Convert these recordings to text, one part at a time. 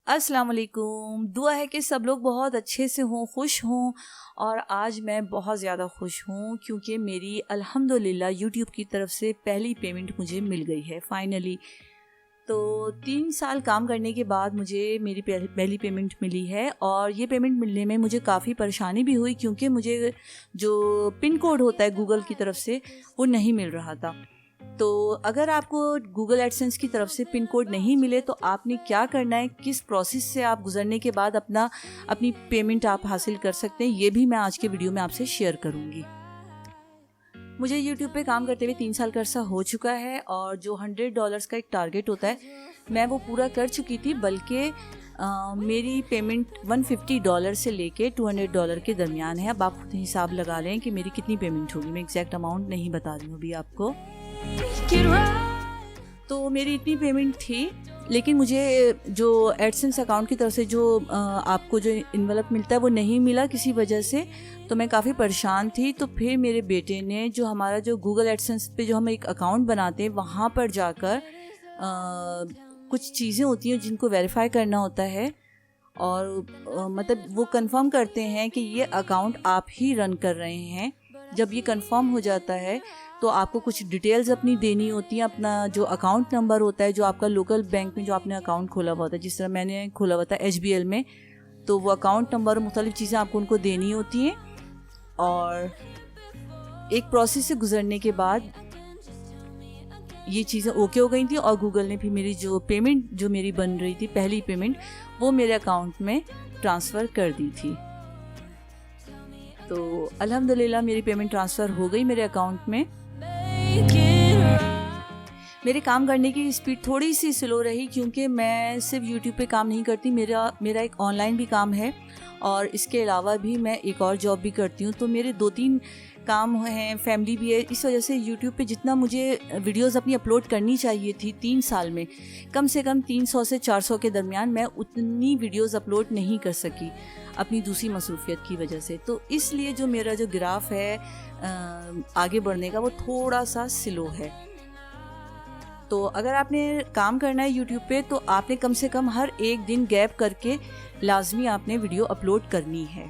अस्सलाम वालेकुम। दुआ है कि सब लोग बहुत अच्छे से हों, खुश हों। और आज मैं बहुत ज़्यादा खुश हूँ क्योंकि मेरी अल्हम्दुलिल्लाह यूट्यूब की तरफ से पहली पेमेंट मुझे मिल गई है फाइनली। तो 3 साल काम करने के बाद मुझे मेरी पहली पेमेंट मिली है। और ये पेमेंट मिलने में मुझे काफ़ी परेशानी भी हुई क्योंकि मुझे जो पिन कोड होता है गूगल की तरफ से वो नहीं मिल रहा था। तो अगर आपको गूगल एडसेंस की तरफ से पिन कोड नहीं मिले तो आपने क्या करना है, किस प्रोसेस से आप गुजरने के बाद अपनी पेमेंट आप हासिल कर सकते हैं, ये भी मैं आज के वीडियो में आपसे शेयर करूँगी। मुझे यूट्यूब पे काम करते हुए 3 साल का अर्सा हो चुका है और जो $100 का एक टारगेट होता है मैं वो पूरा कर चुकी थी। बल्कि मेरी पेमेंट $150 से लेके $200 के दरमियान है। अब आप खुद हिसाब लगा लें कि मेरी कितनी पेमेंट होगी। मैं एग्जैक्ट अमाउंट नहीं बता रही हूँ अभी आपको। तो मेरी इतनी पेमेंट थी, लेकिन मुझे जो एडसेंस अकाउंट की तरफ से जो आपको जो इन्वेलप मिलता है वो नहीं मिला किसी वजह से। तो मैं काफ़ी परेशान थी। तो फिर मेरे बेटे ने जो हमारा जो गूगल एडसेंस पे जो हम एक अकाउंट बनाते हैं वहाँ पर जाकर कुछ चीज़ें होती हैं जिनको वेरीफाई करना होता है और मतलब वो कंफर्म करते हैं कि ये अकाउंट आप ही रन कर रहे हैं। जब ये कंफर्म हो जाता है तो आपको कुछ डिटेल्स अपनी देनी होती हैं। अपना जो अकाउंट नंबर होता है, जो आपका लोकल बैंक में जो आपने अकाउंट खोला हुआ होता है, जिस तरह मैंने खोला हुआ था HBL में, तो वो अकाउंट नंबर और मुख्तलिफ चीज़ें आपको उनको देनी होती हैं। और एक प्रोसेस से गुजरने के बाद ये चीज़ें ओके हो गई थी और गूगल ने भी मेरी जो पेमेंट जो मेरी बन रही थी पहली पेमेंट वो मेरे अकाउंट में ट्रांसफ़र कर दी थी। तो अल्हम्दुलिल्लाह मेरी पेमेंट ट्रांसफ़र हो गई मेरे अकाउंट में। मेरे काम करने की स्पीड थोड़ी सी स्लो रही क्योंकि मैं सिर्फ यूट्यूब पे काम नहीं करती, मेरा एक ऑनलाइन भी काम है और इसके अलावा भी मैं एक और जॉब भी करती हूँ। तो मेरे 2-3 काम हैं, फैमिली भी है। इस वजह से यूट्यूब पे जितना मुझे वीडियोस अपनी अपलोड करनी चाहिए थी 3 साल में, कम से कम 300 से 400 के दरमियान मैं उतनी वीडियोस अपलोड नहीं कर सकी अपनी दूसरी मसरूफियत की वजह से। तो इसलिए जो मेरा जो ग्राफ है आगे बढ़ने का वो थोड़ा सा स्लो है। तो अगर आपने काम करना है यूट्यूब पे तो आपने कम से कम हर एक दिन गैप करके लाजमी आपने वीडियो अपलोड करनी है।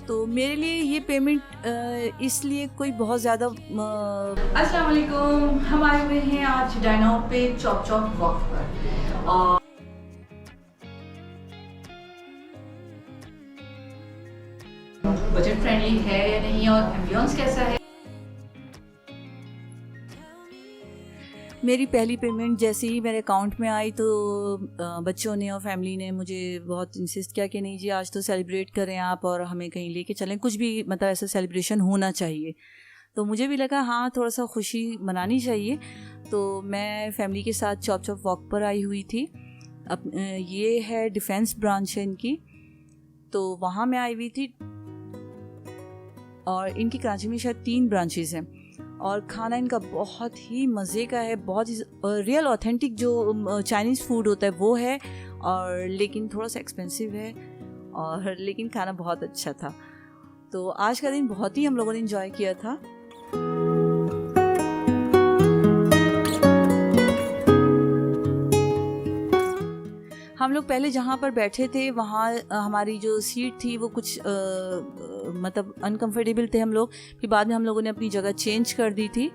तो मेरे लिए ये पेमेंट इसलिए कोई बहुत ज़्यादा अस्सलाम वालेकुम। हम आए हुए हैं आज डायनाउट पे चॉप वॉक पर और बजट फ्रेंडली है या नहीं और एम्बियंस कैसा है। मेरी पहली पेमेंट जैसे ही मेरे अकाउंट में आई तो बच्चों ने और फैमिली ने मुझे बहुत इंसिस्ट किया कि नहीं जी आज तो सेलिब्रेट करें आप और हमें कहीं लेके चलें, कुछ भी मतलब ऐसा सेलिब्रेशन होना चाहिए। तो मुझे भी लगा हाँ थोड़ा सा खुशी मनानी चाहिए। तो मैं फैमिली के साथ चॉप वॉक पर आई हुई थी। अब ये है डिफेंस ब्रांच है इनकी, तो वहाँ मैं आई हुई थी। और इनकी कराची में शायद 3 ब्रांचेस हैं और खाना इनका बहुत ही मज़े का है, बहुत ही रियल ऑथेंटिक जो चाइनीज़ फूड होता है वो है। और लेकिन थोड़ा सा एक्सपेंसिव है और लेकिन खाना बहुत अच्छा था। तो आज का दिन बहुत ही हम लोगों ने एंजॉय किया था। हम लोग पहले जहाँ पर बैठे थे वहाँ हमारी जो सीट थी वो कुछ मतलब अनकंफर्टेबल थे हम लोग। फिर बाद में हम लोगों ने अपनी जगह चेंज कर दी थी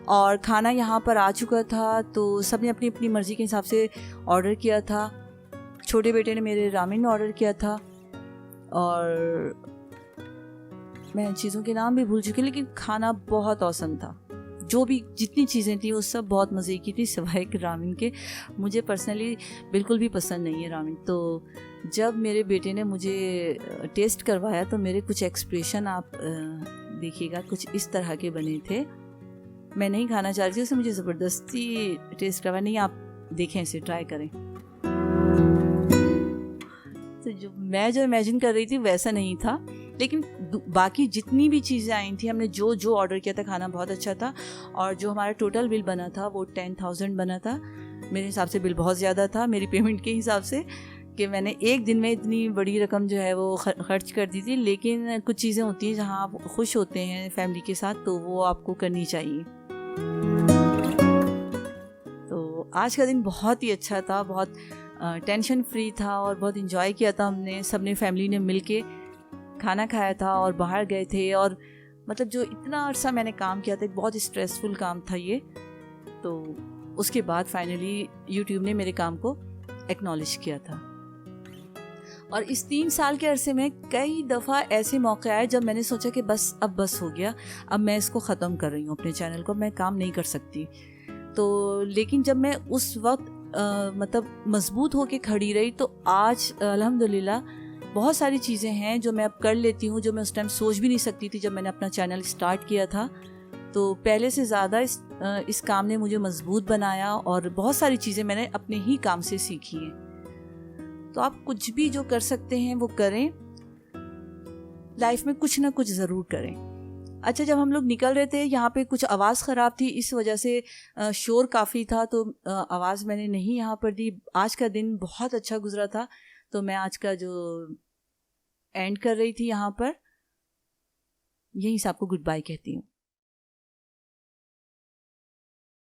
और खाना यहाँ पर आ चुका था। तो सब ने अपनी अपनी मर्ज़ी के हिसाब से ऑर्डर किया था। छोटे बेटे ने मेरे रामेन ऑर्डर किया था और मैं चीज़ों के नाम भी भूल चुकी, लेकिन खाना बहुत औसम था। जो भी जितनी चीज़ें थी वो सब बहुत मज़े की थी सिवाय कि रामेन के। मुझे पर्सनली बिल्कुल भी पसंद नहीं है रामेन। तो जब मेरे बेटे ने मुझे टेस्ट करवाया तो मेरे कुछ एक्सप्रेशन आप देखिएगा कुछ इस तरह के बने थे। मैं नहीं खाना चाह रही थी, उसे मुझे ज़बरदस्ती टेस्ट करवाया, नहीं आप देखें इसे ट्राई करें। तो जो इमेजिन कर रही थी वैसा नहीं था, लेकिन बाकी जितनी भी चीज़ें आई थी हमने जो ऑर्डर किया था खाना बहुत अच्छा था। और जो हमारा टोटल बिल बना था वो 10,000 बना था। मेरे हिसाब से बिल बहुत ज़्यादा था मेरी पेमेंट के हिसाब से कि मैंने एक दिन में इतनी बड़ी रकम जो है वो खर्च कर दी थी। लेकिन कुछ चीज़ें होती हैं जहाँ आप खुश होते हैं फैमिली के साथ तो वो आपको करनी चाहिए। तो आज का दिन बहुत ही अच्छा था, बहुत टेंशन फ्री था और बहुत इन्जॉय किया था हमने सबने, फैमिली ने मिल के खाना खाया था और बाहर गए थे। और मतलब जो इतना अरसा मैंने काम किया था, एक बहुत स्ट्रेसफुल काम था ये, तो उसके बाद फाइनली यूट्यूब ने मेरे काम को एक्नॉलेज किया था। और इस 3 साल के अरसे में कई दफ़ा ऐसे मौके आए जब मैंने सोचा कि अब बस हो गया, अब मैं इसको ख़त्म कर रही हूँ अपने चैनल को, मैं काम नहीं कर सकती। तो लेकिन जब मैं उस वक्त मतलब मजबूत होके खड़ी रही, तो आज अल्हम्दुलिल्लाह बहुत सारी चीज़ें हैं जो मैं अब कर लेती हूँ, जो मैं उस टाइम सोच भी नहीं सकती थी जब मैंने अपना चैनल स्टार्ट किया था। तो पहले से ज़्यादा इस काम ने मुझे मजबूत बनाया और बहुत सारी चीज़ें मैंने अपने ही काम से सीखी हैं। तो आप कुछ भी जो कर सकते हैं वो करें, लाइफ में कुछ ना कुछ ज़रूर करें। अच्छा, जब हम लोग निकल रहे थे, यहाँ पे कुछ आवाज़ ख़राब थी, इस वजह से शोर काफ़ी था, तो आवाज़ मैंने नहीं यहाँ पर दी। आज का दिन बहुत अच्छा गुजरा था, तो मैं आज का जो एंड कर रही थी यहाँ पर, यहीं से आपको गुड बाय कहती हूँ।